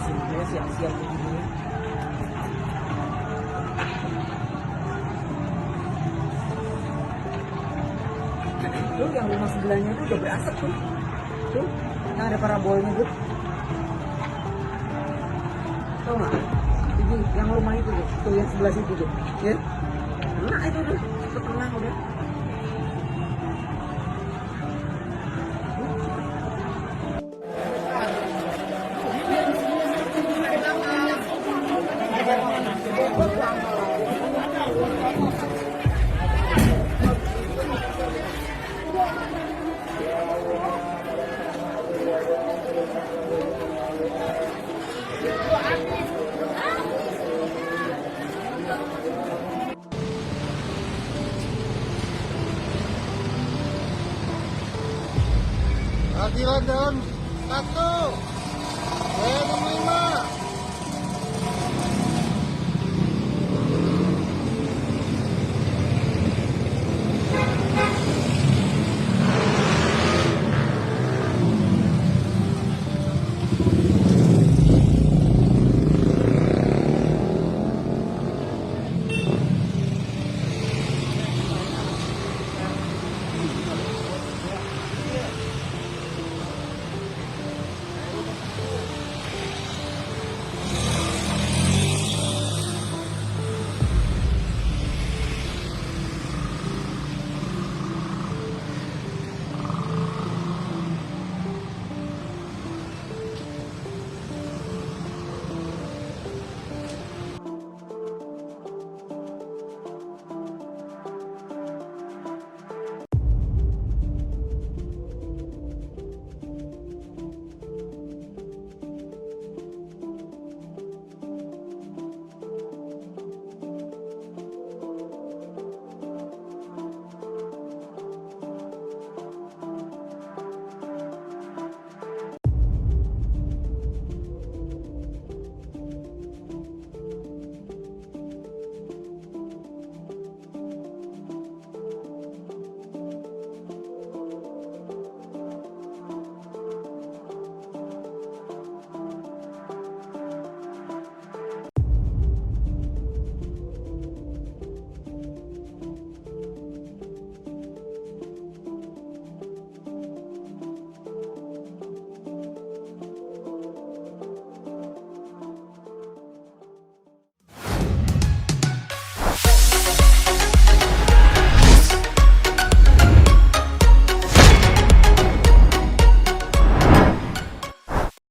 sebenarnya siang-siang begini. Tuh yang rumah sebelahnya itu udah berasap tuh. Tuh, yang ada parabolnya tuh. Tahu nggak? Ini yang rumah itu tuh yang sebelah situ tuh. Ya. Nah itu tuh, setengah udah. Adilan dalam 1, 2, 5.